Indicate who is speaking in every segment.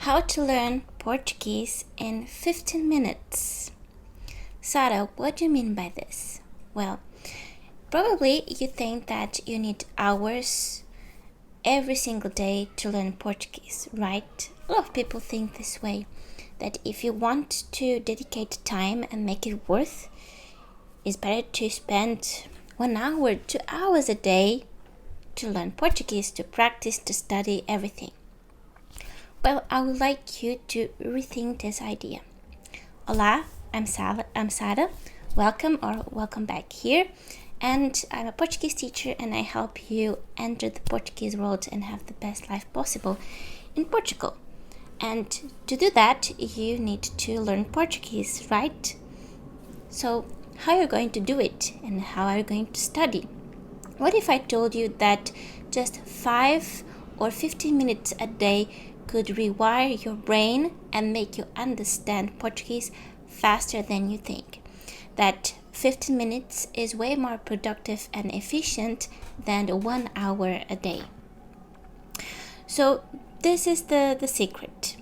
Speaker 1: How to learn Portuguese in 15 minutes. Sarah, what do you mean by this? Well, probably you think that you need hours every single day to learn Portuguese, right? A lot of people think this way, that if you want to dedicate time and make it worth, it's better to spend 1 hour, 2 hours a day to learn Portuguese, to practice, to study everything. Well, I would like you to rethink this idea. Olá, I'm Sarah. Welcome back here. And I'm a Portuguese teacher and I help you enter the Portuguese world and have the best life possible in Portugal. And to do that, you need to learn Portuguese, right? So how are you going to do it and how are you going to study? What if I told you that just 5 or 15 minutes a day could rewire your brain and make you understand Portuguese faster than you think? That 15 minutes is way more productive and efficient than the 1 hour a day. So this is the secret.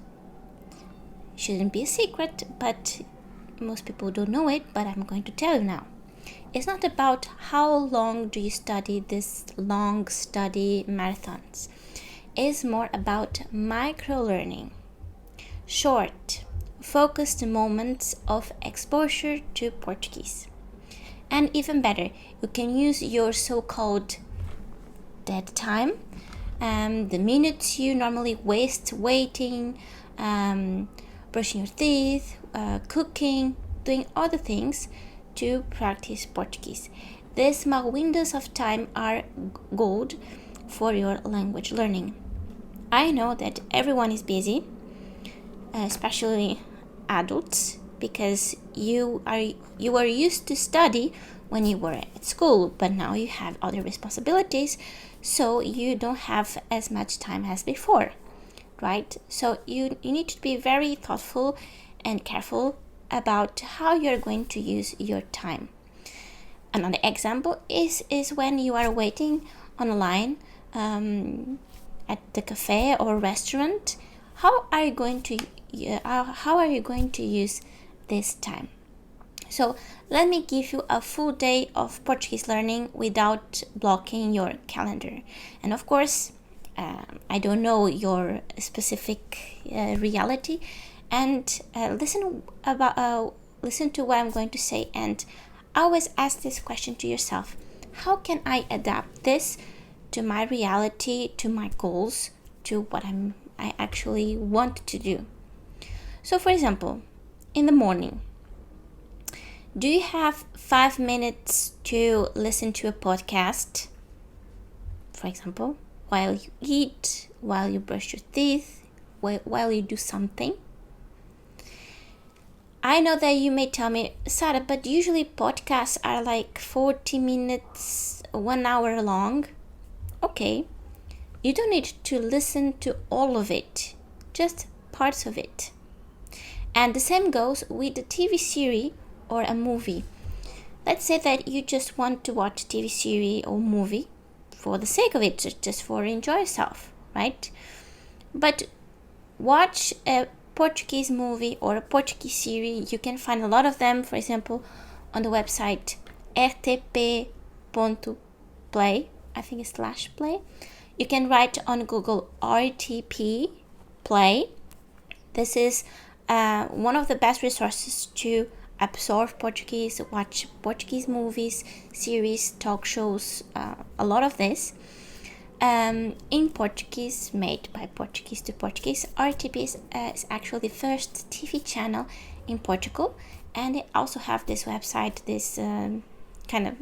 Speaker 1: Shouldn't be a secret, but most people don't know it, but I'm going to tell you now. It's not about how long do you study this long study marathons. It's more about micro-learning. Short, focused moments of exposure to Portuguese. And even better, you can use your so-called dead time, the minutes you normally waste waiting, brushing your teeth, cooking, doing other things to practice Portuguese. These small windows of time are gold for your language learning. I know that everyone is busy, especially adults, because you were used to study when you were at school, but now you have other responsibilities, so you don't have as much time as before, right? So you need to be very thoughtful and careful about how you're going to use your time. Another example is when you are waiting on a line at the cafe or restaurant. How are you going to use this time? So let me give you a full day of Portuguese learning without blocking your calendar. And of course, I don't know your specific reality, and listen to what I'm going to say, and always ask this question to yourself: how can I adapt this to my reality, to my goals, to what I actually want to do? So for example, in the morning, do you have 5 minutes to listen to a podcast, for example, while you eat, while you brush your teeth, while you do something? I know that you may tell me, Sarah, but usually podcasts are like 40 minutes, 1 hour long. Okay, you don't need to listen to all of it, just parts of it. And the same goes with a TV series or a movie. Let's say that you just want to watch a TV series or movie for the sake of it, just for enjoy yourself, right? But watch a Portuguese movie or a Portuguese series. You can find a lot of them, for example, on the website rtp.play, I think it's /play. You can write on Google RTP Play. This is one of the best resources to absorb Portuguese, watch Portuguese movies, series, talk shows, a lot of this. In Portuguese, made by Portuguese to Portuguese. RTP is actually the first TV channel in Portugal, and they also have this website, this kind of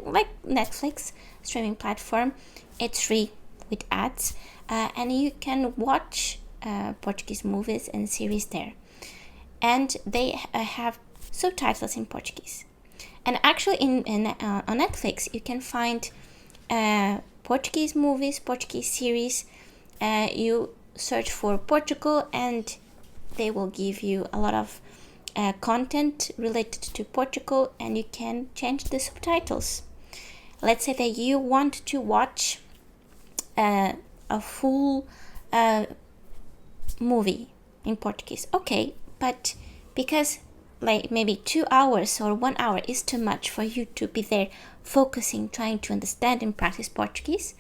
Speaker 1: like Netflix streaming platform. It's free with ads, and you can watch Portuguese movies and series there, and they have subtitles in Portuguese. And actually on Netflix you can find Portuguese movies, Portuguese series. You search for Portugal and they will give you a lot of content related to Portugal, and you can change the subtitles. Let's say that you want to watch a full movie in Portuguese. Okay, but because like maybe 2 hours or 1 hour is too much for you to be there focusing, trying to understand and practice Portuguese,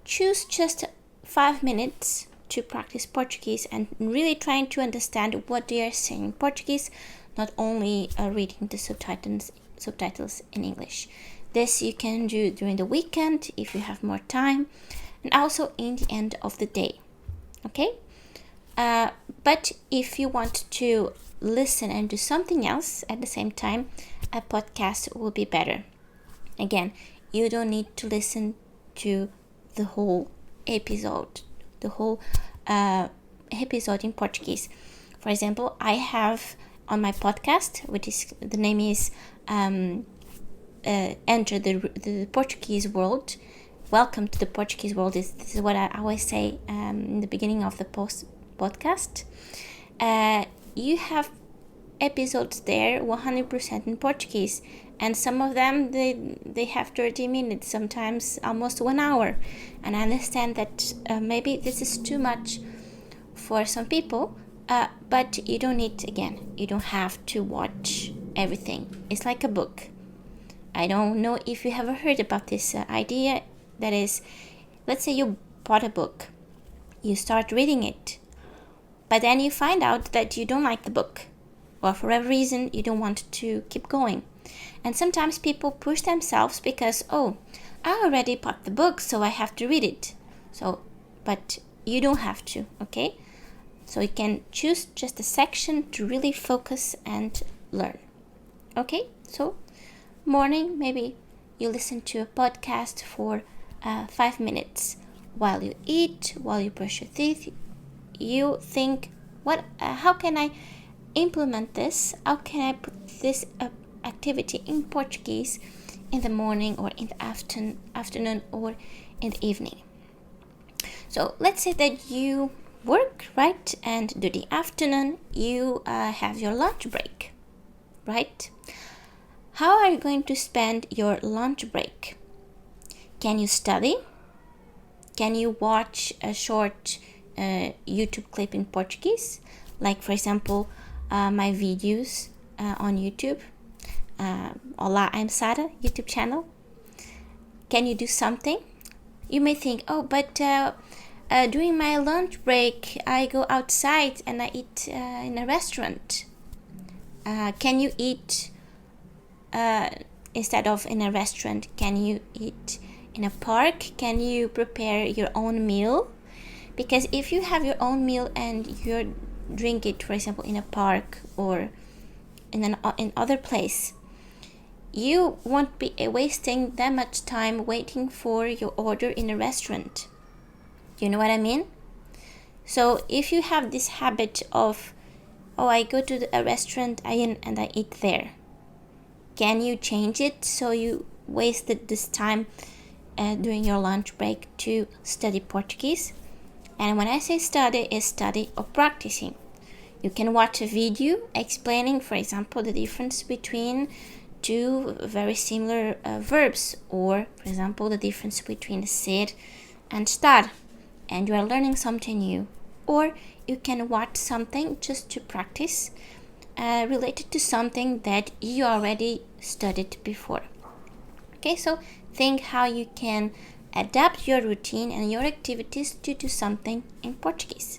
Speaker 1: choose just 5 minutes to practice Portuguese and really trying to understand what they are saying in Portuguese, not only reading the subtitles in English. This you can do during the weekend if you have more time, and also in the end of the day. Okay? But if you want to listen and do something else at the same time, a podcast will be better. Again, you don't need to listen to the whole episode, episode in Portuguese. For example, I have on my podcast, which is the name is Enter the Portuguese World. Welcome to the Portuguese world. This is what I always say in the beginning of the podcast. You have episodes there 100% in Portuguese, and some of them they have 30 minutes, sometimes almost 1 hour. And I understand that maybe this is too much for some people, but you don't have to watch everything. It's like a book. I don't know if you ever heard about this idea. That is, let's say you bought a book, you start reading it, but then you find out that you don't like the book, or for whatever reason you don't want to keep going. And sometimes people push themselves because, oh, I already bought the book, so I have to read it. But you don't have to, okay? So you can choose just a section to really focus and learn. Okay, so morning, maybe you listen to a podcast for 5 minutes. While you eat, while you brush your teeth, you think, how can I implement this? How can I put this activity in Portuguese in the morning or in the afternoon or in the evening? So let's say that you work, right? And during the afternoon, you have your lunch break, right? How are you going to spend your lunch break? Can you study? Can you watch a short YouTube clip in Portuguese? Like, for example, my videos on YouTube. Olá, I'm Sara, YouTube channel. Can you do something? You may think, oh, but during my lunch break, I go outside and I eat in a restaurant. Can you eat instead of in a restaurant? Can you eat in a park? Can you prepare your own meal? Because if you have your own meal and you drink it, for example, in a park or in other place, you won't be wasting that much time waiting for your order in a restaurant. You know what I mean? So if you have this habit of, oh, I go to a restaurant and I eat there, can you change it so you wasted this time during your lunch break to study Portuguese? And when I say study, it's study or practicing. You can watch a video explaining, for example, the difference between two very similar verbs, or, for example, the difference between ser and estar, and you are learning something new. Or you can watch something just to practice related to something that you already studied before. Okay, so think how you can adapt your routine and your activities to do something in Portuguese.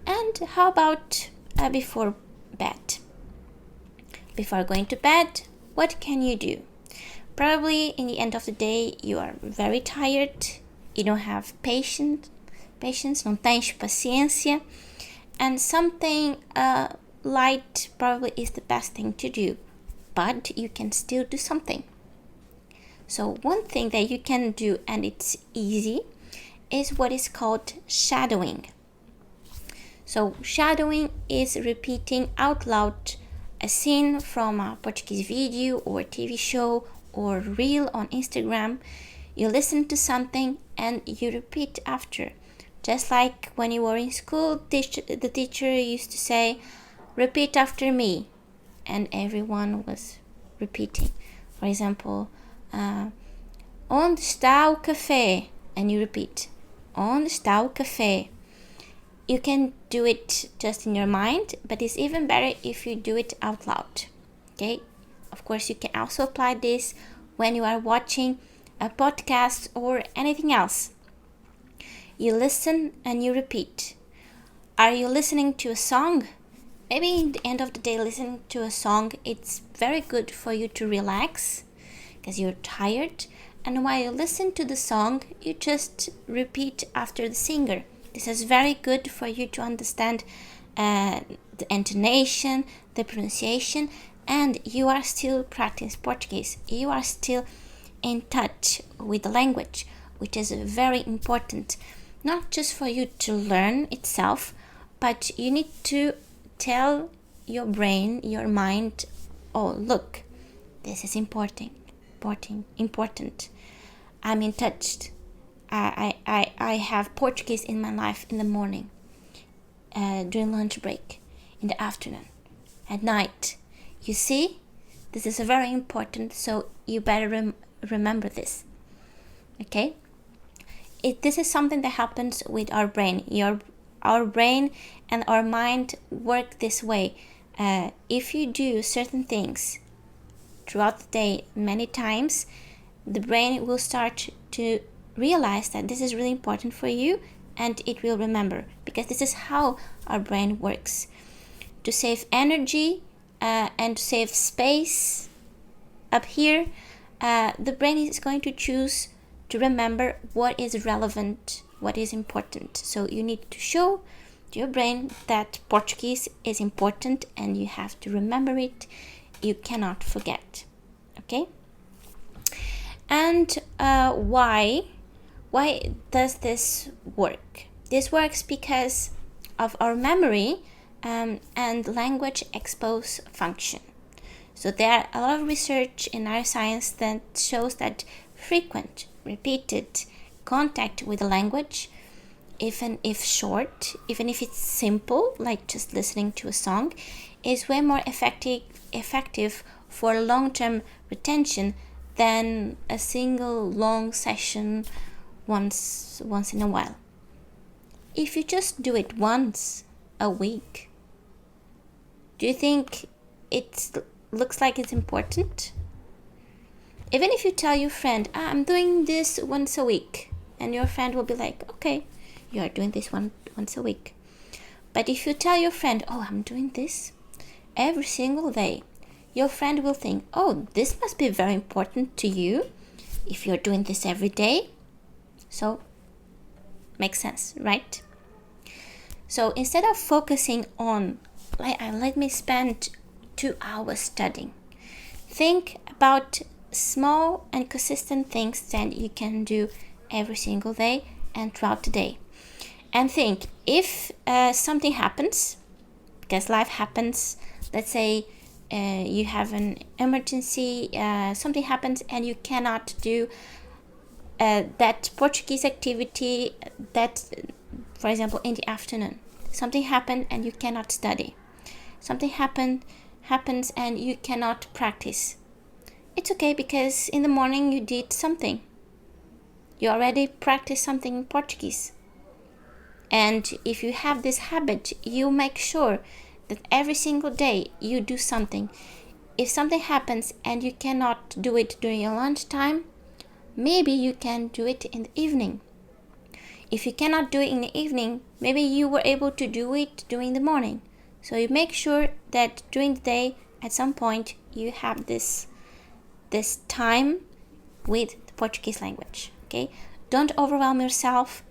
Speaker 1: And how about before bed? Before going to bed, what can you do? Probably in the end of the day, you are very tired, you don't have patience, não tens paciência, and something light probably is the best thing to do, but you can still do something. So one thing that you can do, and it's easy, is what is called shadowing. So shadowing is repeating out loud a scene from a Portuguese video or TV show or reel on Instagram. You listen to something and you repeat after. Just like when you were in school, the teacher used to say, repeat after me, and everyone was repeating. For example, onde está o café? And you repeat, onde está o café? You can do it just in your mind, but it's even better if you do it out loud. Okay? Of course, you can also apply this when you are watching a podcast or anything else. You listen and you repeat. Are you listening to a song? Maybe in the end of the day, listening to a song, it's very good for you to relax because you're tired. And while you listen to the song, you just repeat after the singer. This is very good for you to understand the intonation, the pronunciation, and you are still practicing Portuguese. You are still in touch with the language, which is very important. Not just for you to learn itself, but you need to tell your brain, your mind, oh, look, this is important. I'm in touch. I have Portuguese in my life in the morning, during lunch break, in the afternoon, at night. You see, this is very important, so you better remember this. Okay? This is something that happens with our brain. Our brain and our mind work this way. If you do certain things throughout the day many times, the brain will start to realize that this is really important for you, and it will remember, because this is how our brain works. To save energy and to save space up here, the brain is going to choose to remember what is relevant, what is important. So you need to show to your brain that Portuguese is important and you have to remember it. You cannot forget. Okay? And why does this work? This works because of our memory and language expose function. So there are a lot of research in neuroscience that shows that frequent, repeated contact with the language, even if short, even if it's simple, like just listening to a song, is way more effective for long-term retention than a single long session once in a while. If you just do it once a week, do you think it looks like it's important? Even if you tell your friend, I'm doing this once a week, and your friend will be like, okay, you are doing this once a week. But if you tell your friend, oh, I'm doing this every single day, your friend will think, oh, this must be very important to you if you're doing this every day. So, makes sense, right? So instead of focusing on, let me spend 2 hours studying, think about small and consistent things that you can do every single day and throughout the day. And think, if something happens, because life happens, let's say you have an emergency, something happens and you cannot do that Portuguese activity that, for example, in the afternoon. Something happened and you cannot study. Something happens and you cannot practice. It's okay, because in the morning you did something. You already practiced something in Portuguese. And if you have this habit, you make sure that every single day you do something. If something happens and you cannot do it during your lunchtime, maybe you can do it in the evening. If you cannot do it in the evening, maybe you were able to do it during the morning. So you make sure that during the day, at some point, you have this time with the Portuguese language. Okay? Don't overwhelm yourself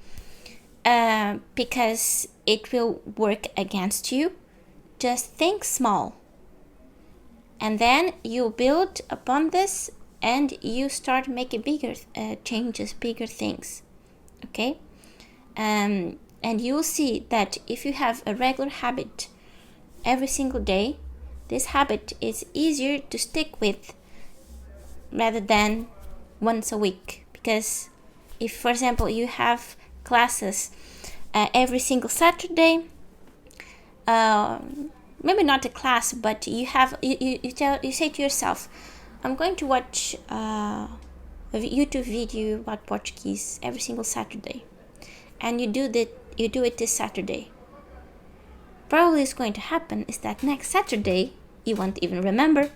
Speaker 1: because it will work against you. Just think small. And then you build upon this and you start making bigger changes, bigger things. Okay? And you'll see that if you have a regular habit every single day, this habit is easier to stick with rather than once a week. Because if, for example, you have classes every single Saturday, maybe not a class, but you say to yourself, I'm going to watch a YouTube video about Portuguese every single Saturday, and you do it this Saturday. probably is going to happen is that next Saturday you won't even remember,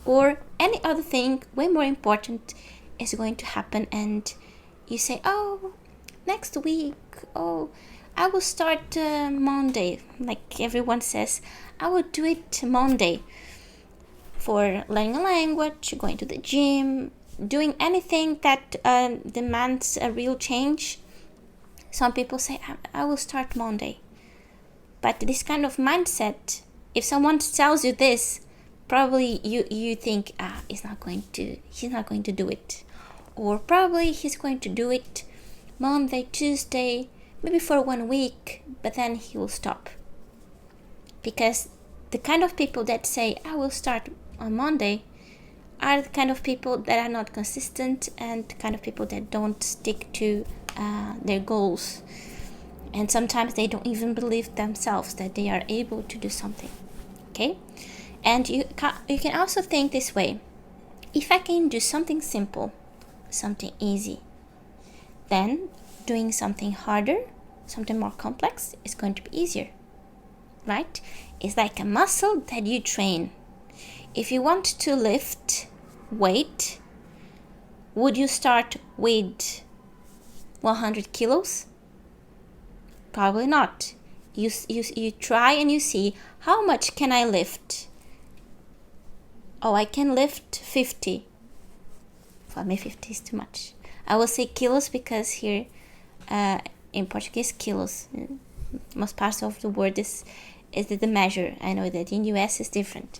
Speaker 1: or any other thing way more important is going to happen, and you say, oh, next week, oh, I will start Monday, like everyone says, I will do it Monday, for learning a language, going to the gym, doing anything that demands a real change. Some people say, I will start Monday. But this kind of mindset, if someone tells you this, probably you think, he's not going to do it. Or probably he's going to do it Monday, Tuesday, maybe for 1 week, but then he will stop. Because the kind of people that say, I will start on Monday, are the kind of people that are not consistent, and the kind of people that don't stick to their goals. And sometimes they don't even believe themselves that they are able to do something. Okay? And you can also think this way. If I can do something simple, something easy, then doing something harder, something more complex, is going to be easier. Right? It's like a muscle that you train. If you want to lift weight, would you start with 100 kilos? Probably not. You try and you see, how much can I lift? Oh, I can lift 50. For me, 50 is too much. I will say kilos because here in Portuguese, kilos, most parts of the word is the measure. I know that in US is different.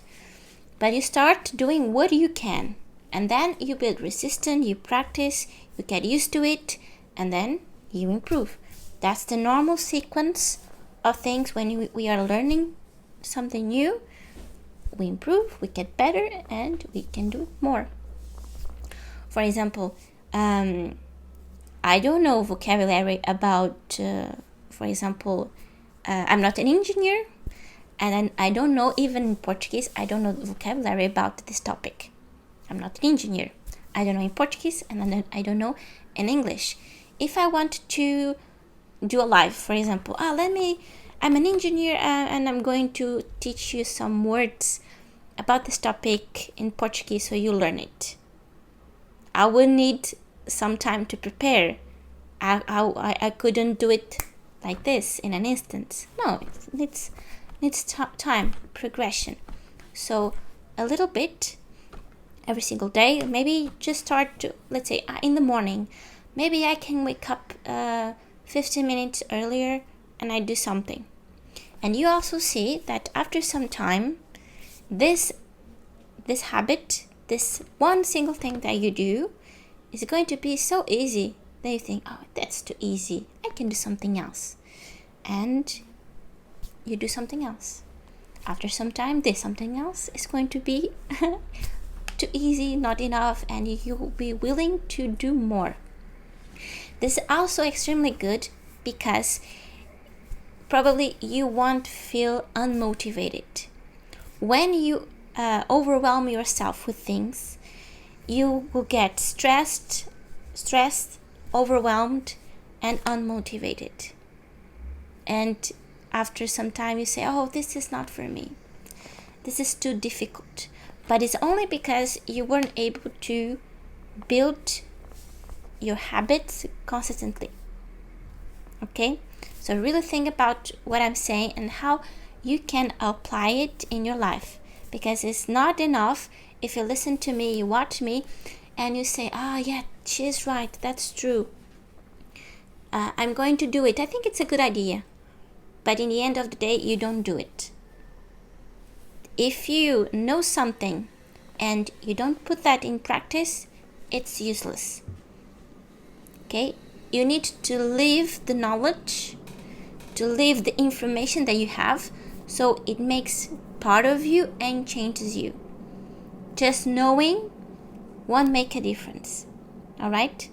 Speaker 1: But you start doing what you can, and then you build resistance, you practice, you get used to it, and then you improve. That's the normal sequence of things when we are learning something new. We improve, we get better, and we can do more. For example, I don't know vocabulary about, for example, I'm not an engineer, and I don't know, even in Portuguese, I don't know the vocabulary about this topic. I'm not an engineer. I don't know in Portuguese, and I don't know in English. If I want to do a live, for example, I'm an engineer and I'm going to teach you some words about this topic in Portuguese so you learn it. I will need some time to prepare. I couldn't do it like this in an instant. No, it needs time, progression. So a little bit every single day. Maybe just start to, let's say, in the morning. Maybe I can wake up 15 minutes earlier and I do something. And you also see that after some time, this habit, this one single thing that you do, is going to be so easy that you think, oh, that's too easy. I can do something else. And you do something else. After some time, this something else is going to be too easy, not enough, and you will be willing to do more. This is also extremely good because probably you won't feel unmotivated. When you overwhelm yourself with things, you will get stressed, overwhelmed, and unmotivated. And after some time you say, oh, this is not for me. This is too difficult. But it's only because you weren't able to build your habits consistently. Okay? So really think about what I'm saying and how you can apply it in your life. Because it's not enough if you listen to me, you watch me, and you say, yeah, she's right, that's true. I'm going to do it. I think it's a good idea. But in the end of the day, you don't do it. If you know something and you don't put that in practice, it's useless. Okay? You need to live the knowledge, to live the information that you have, so it makes part of you and changes you. Just knowing won't make a difference. All right?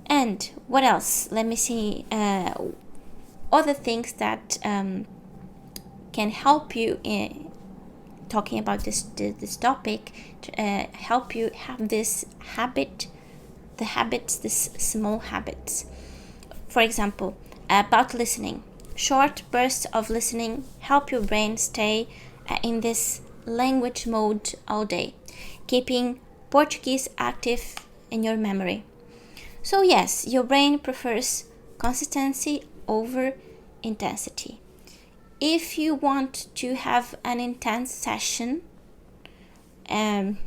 Speaker 1: And what else? Let me see. Other things that can help you in talking about this topic, help you have this habit, these small habits. For example, about listening. short bursts of listening help your brain stay in this language mode all day, keeping Portuguese active in your memory. So yes, your brain prefers consistency over intensity. If you want to have an intense session,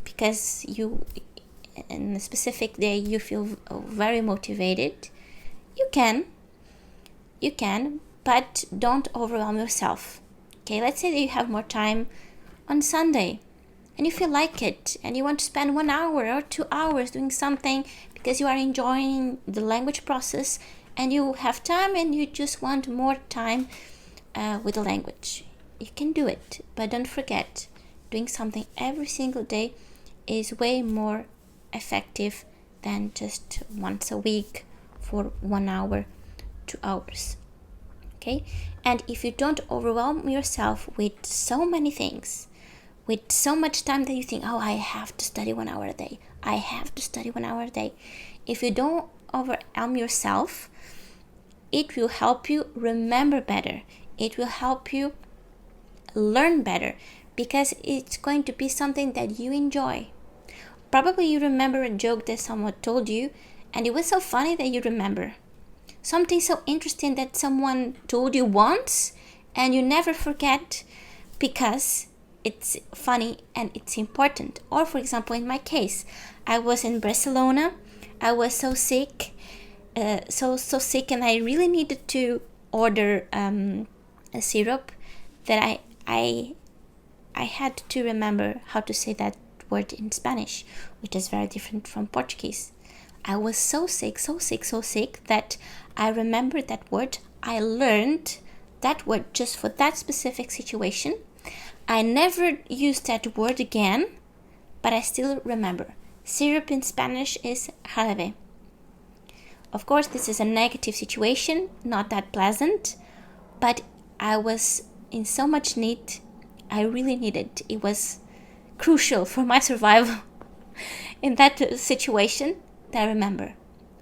Speaker 1: because you in a specific day you feel very motivated, you can, but don't overwhelm yourself. Okay, let's say that you have more time on Sunday and you feel like it and you want to spend 1 hour or 2 hours doing something because you are enjoying the language process and you have time and you just want more time with the language. You can do it, but don't forget, doing something every single day is way more effective than just once a week for 1 hour, 2 hours. Okay, and if you don't overwhelm yourself with so many things, with so much time that you think, oh, I have to study 1 hour a day, I have to study 1 hour a day. If you don't overwhelm yourself, it will help you remember better. It will help you learn better because it's going to be something that you enjoy. Probably you remember a joke that someone told you and it was so funny that you remember. Something so interesting that someone told you once and you never forget because it's funny and it's important. Or for example, in my case, I was in Barcelona. I was so sick, so sick, and I really needed to order a syrup that I had to remember how to say that word in Spanish, which is very different from Portuguese. I was so sick that I remembered that word. I learned that word just for that specific situation. I never used that word again, but I still remember. Syrup in Spanish is jarabe. Of course, this is a negative situation, not that pleasant, but I was in so much need. I really needed. It was crucial for my survival in that situation that I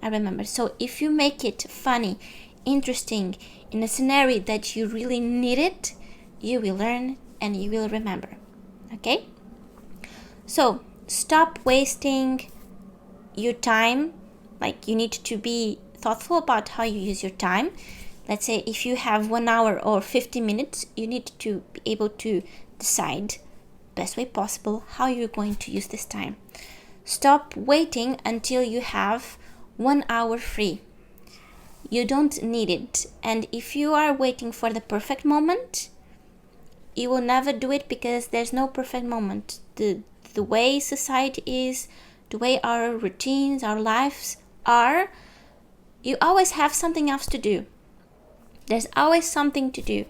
Speaker 1: remember. So if you make it funny, interesting, in a scenario that you really need it, you will learn and you will remember. Okay? So stop wasting your time. Like, you need to be thoughtful about how you use your time. Let's say if you have 1 hour or 50 minutes, you need to be able to decide best way possible how you're going to use this time. Stop waiting until you have 1 hour free. You don't need it. And if you are waiting for the perfect moment, you will never do it because there's no perfect moment. The way society is, the way our routines, our lives are, you always have something else to do. There's always something to do.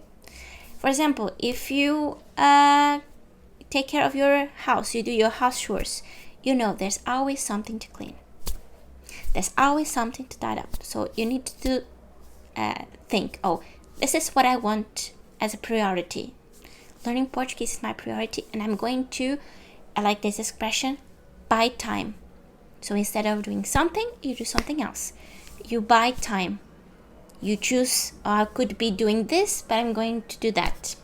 Speaker 1: For example, if you take care of your house, you do your house chores, you know there's always something to clean. There's always something to tidy up. So you need to think, oh, this is what I want as a priority. Learning Portuguese is my priority, and I'm going to, I like this expression, buy time. So instead of doing something, you do something else. You buy time. You choose, I could be doing this, but I'm going to do that.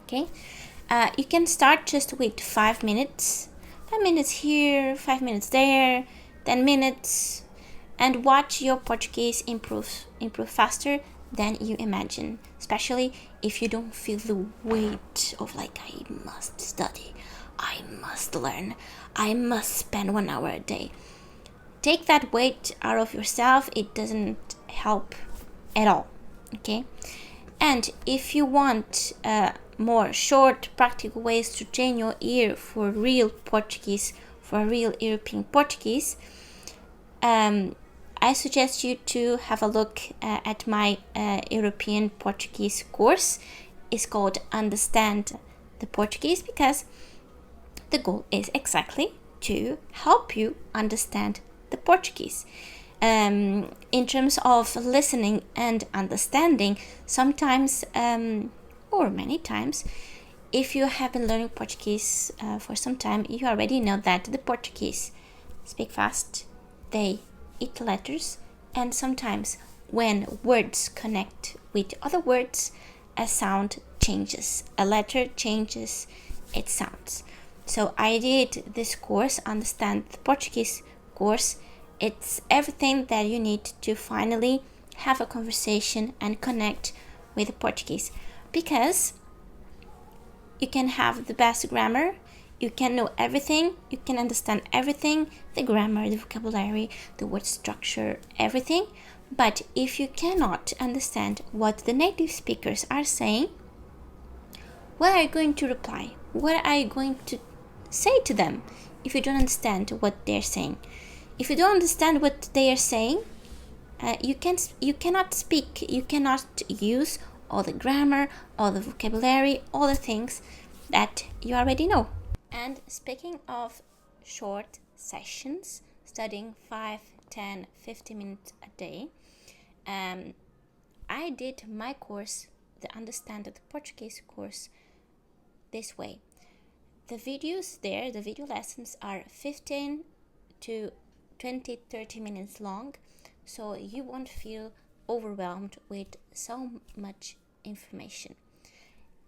Speaker 1: Okay? You can start just with 5 minutes. 5 minutes here, 5 minutes there, 10 minutes, and watch your Portuguese improve faster than you imagine, especially if you don't feel the weight of like, I must study, I must learn, I must spend 1 hour a day. Take that weight out of yourself. It doesn't help at all. Okay? And if you want more short practical ways to train your ear for real Portuguese, for real European Portuguese, I suggest you to have a look at my European Portuguese course. It's called Understand the Portuguese, because the goal is exactly to help you understand the Portuguese. In terms of listening and understanding, sometimes or many times, if you have been learning Portuguese for some time, you already know that the Portuguese speak fast, they eat letters, and sometimes when words connect with other words, a sound changes, a letter changes its sounds. So I did this course, Understand the Portuguese course. It's everything that you need to finally have a conversation and connect with Portuguese, because you can have the best grammar, you can know everything, you can understand everything, the grammar, the vocabulary, the word structure, everything. But if you cannot understand what the native speakers are saying, what are you going to reply? What are you going to say to them if you don't understand what they're saying? If you don't understand what they are saying, you cannot speak, you cannot use all the grammar, all the vocabulary, all the things that you already know. And speaking of short sessions, studying 5, 10, 50 minutes a day, I did my course, the Understand the Portuguese course, this way. The videos there, the video lessons are 15 to 20, 30 minutes long, so you won't feel overwhelmed with so much information.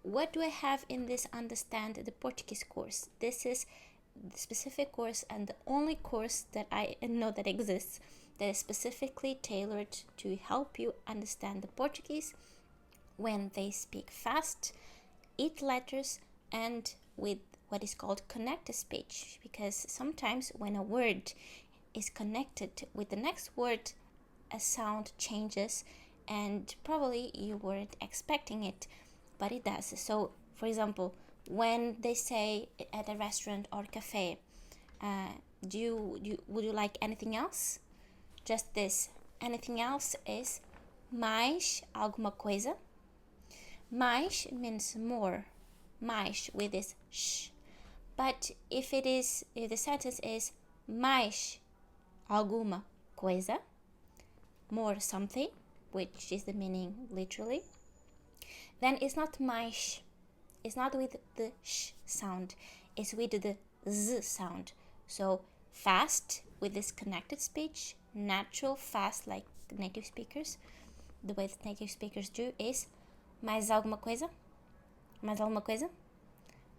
Speaker 1: What do I have in this Understand the Portuguese course? This is the specific course and the only course that I know that exists that is specifically tailored to help you understand the Portuguese when they speak fast, eat letters, and with what is called connected speech, because sometimes when a word is connected with the next word, a sound changes and probably you weren't expecting it, but it does. So for example, when they say at a restaurant or cafe, would you like anything else? Just this. Anything else is mais alguma coisa. Mais means more. Mais with this sh. But if the sentence is mais alguma coisa, more something, which is the meaning literally, then it's not mais. It's not with the sh sound. It's with the z sound. So fast with this connected speech, natural, fast like native speakers. The way that native speakers do is mais alguma coisa, mais alguma coisa,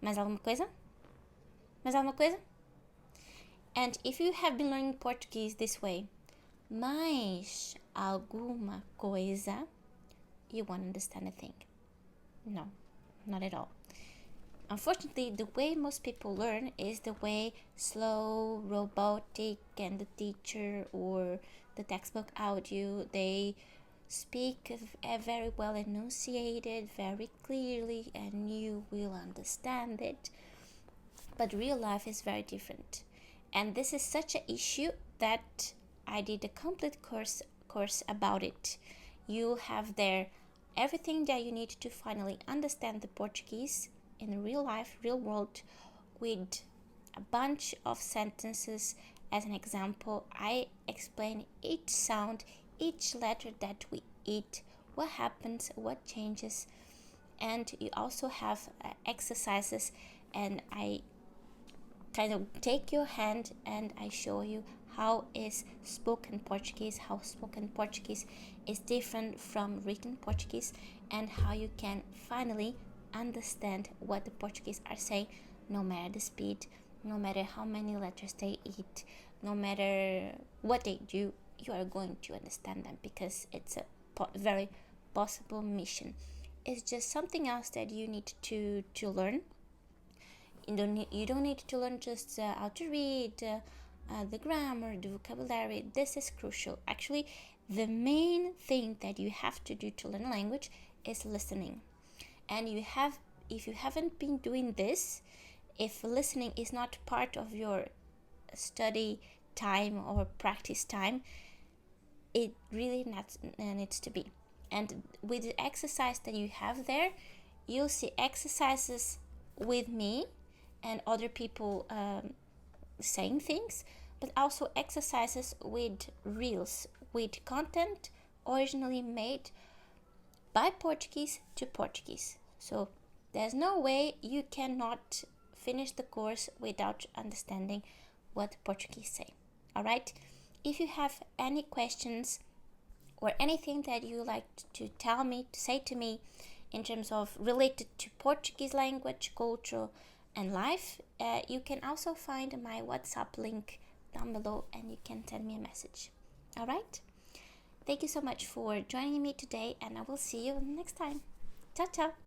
Speaker 1: mais alguma coisa, mais alguma coisa. And if you have been learning Portuguese this way, mais alguma coisa, you won't understand a thing. No, not at all. Unfortunately, the way most people learn is the way slow, robotic, and the teacher or the textbook audio, they speak very well enunciated, very clearly, and you will understand it. But real life is very different. And this is such an issue that I did a complete course about it. You have there everything that you need to finally understand the Portuguese in real life, real world, with a bunch of sentences. As an example, I explain each sound, each letter that we eat, what happens, what changes, and you also have exercises, and I kind of take your hand and I show you how is spoken Portuguese, how spoken Portuguese is different from written Portuguese, and how you can finally understand what the Portuguese are saying, no matter the speed, no matter how many letters they eat, no matter what they do, you are going to understand them, because it's a very possible mission. It's just something else that you need to learn. You don't need to learn just how to read, the grammar, the vocabulary. This is crucial. Actually, the main thing that you have to do to learn a language is listening. And if you haven't been doing this, if listening is not part of your study time or practice time, it really needs to be. And with the exercise that you have there, you'll see exercises with me and other people saying things, but also exercises with reels, with content originally made by Portuguese to Portuguese. So there's no way you cannot finish the course without understanding what Portuguese say. All right? If you have any questions, or anything that you like to tell me, to say to me in terms of related to Portuguese language, culture, and life, you can also find my WhatsApp link down below and you can send me a message. All right? Thank you so much for joining me today, and I will see you next time. Ciao, ciao.